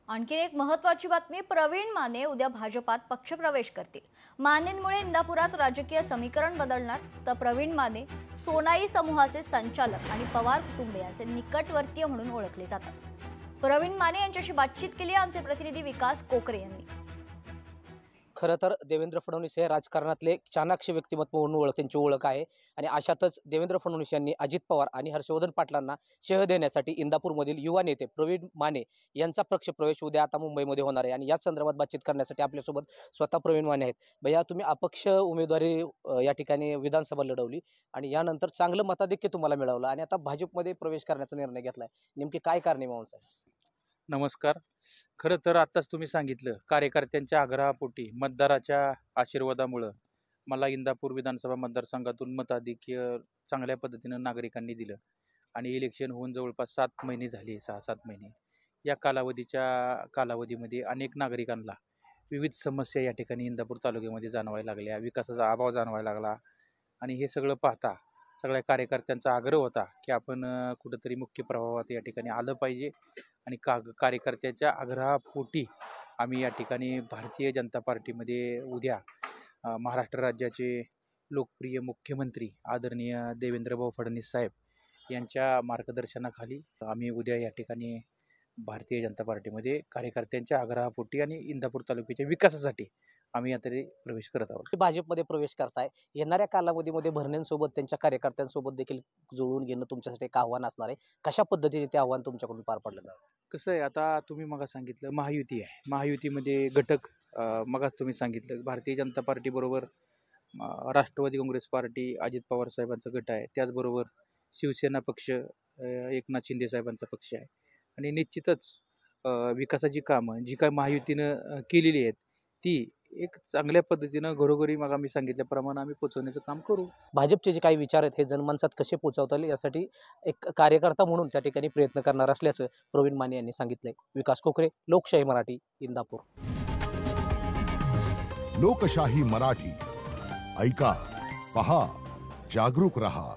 आणखी एक महत्त्वाची बातमी, प्रवीण माने उद्या भाजपात पक्षप्रवेश करतील। मानेंमुळे इंदापुरात राजकीय समीकरण बदलणार। तर प्रवीण माने सोनाई समूहाचे संचालक आणि पवार कुटुंबियांचे निकटवर्तीय म्हणून ओळखले जातात। प्रवीण माने यांच्याशी बातचीत केली आमचे प्रतिनिधी विकास कोकरे यांनी। खरं तर देवेंद्र फडणवीस हे राजकारणातले एक चाणाक्ष व्यक्तिमत्व म्हणून त्यांची ओळख आहे आणि अशातच देवेंद्र फडणवीस यांनी अजित पवार आणि हर्षवर्धन पाटलांना शह देण्यासाठी इंदापूरमधील युवा नेते प्रवीण माने यांचा पक्षप्रवेश उद्या आता मुंबईमध्ये होणार आहे आणि याच संदर्भात बातचीत करण्यासाठी आपल्यासोबत स्वतः प्रवीण माने आहेत। भैया, तुम्ही अपक्ष उमेदवारी या ठिकाणी विधानसभा लढवली आणि यानंतर चांगलं मताधिक्य तुम्हाला मिळवलं आणि आता भाजपमध्ये प्रवेश करण्याचा निर्णय घेतलाय, नेमकी काय कारणे मावून साहेब? नमस्कार। खरं तर आत्ताच तुम्ही सांगितलं, कार्यकर्त्यांच्या आग्रहापोटी मतदाराच्या आशीर्वादामुळं मला इंदापूर विधानसभा मतदारसंघातून मताधिक्य चांगल्या पद्धतीनं नागरिकांनी दिलं आणि इलेक्शन होऊन जवळपास 7 महिने झाले, 6-7 महिने। या कालावधीमध्ये अनेक नागरिकांना विविध समस्या या ठिकाणी इंदापूर तालुक्यामध्ये जाणवायला लागल्या, विकासाचा अभाव जाणवायला लागला आणि हे सगळं पाहता सगळ्या कार्यकर्त्यांचा आग्रह होता की आपण कुठंतरी मुख्य प्रवाहात या ठिकाणी आलं पाहिजे आणि कार्यकर्त्याच्या आग्रहापोटी आम्ही या ठिकाणी भारतीय जनता पार्टीमध्ये उद्या महाराष्ट्र राज्याचे लोकप्रिय मुख्यमंत्री आदरणीय देवेंद्रभाऊ फडणवीस साहेब यांच्या मार्गदर्शनाखाली आम्ही उद्या या ठिकाणी भारतीय जनता पार्टीमध्ये कार्यकर्त्यांच्या आग्रहापोटी आणि इंदापूर तालुक्याच्या विकासासाठी आम्ही आता प्रवेश करत आहोत। भाजपमध्ये प्रवेश करताय, येणाऱ्या कालावधीमध्ये भरणेंसोबत त्यांच्या कार्यकर्त्यांसोबत देखील जुळवून घेणं तुमच्यासाठी एक आव्हान असणार आहे। कशा पद्धतीने ते आव्हान तुमच्याकडून पार पडलं जाईल? कसं आहे, आता तुम्ही मग सांगितलं महायुती आहे, महायुतीमध्ये घटक मगाच तुम्ही सांगितलं भारतीय जनता पार्टी बरोबर राष्ट्रवादी काँग्रेस पार्टी अजित पवार साहेबांचा गट आहे, त्याचबरोबर शिवसेना पक्ष एकनाथ शिंदे साहेबांचा पक्ष आहे आणि निश्चितच विकासाची कामं जी काय महायुतीनं केलेली आहेत ती एक चांगल्या पद्धतीनं घरोघरी मग आम्ही सांगितल्याप्रमाणे आम्ही पोहोचवण्याचं काम करू। भाजपचे जे काही विचार आहेत हे जनमानसात कसे पोहोचवता येईल यासाठी एक कार्यकर्ता म्हणून त्या ठिकाणी प्रयत्न करणार असल्याचं प्रवीण माने यांनी सांगितलंय। विकास कोकरे, लोकशाही मराठी, इंदापूर। लोकशाही मराठी, ऐका, पहा, जागरूक रहा।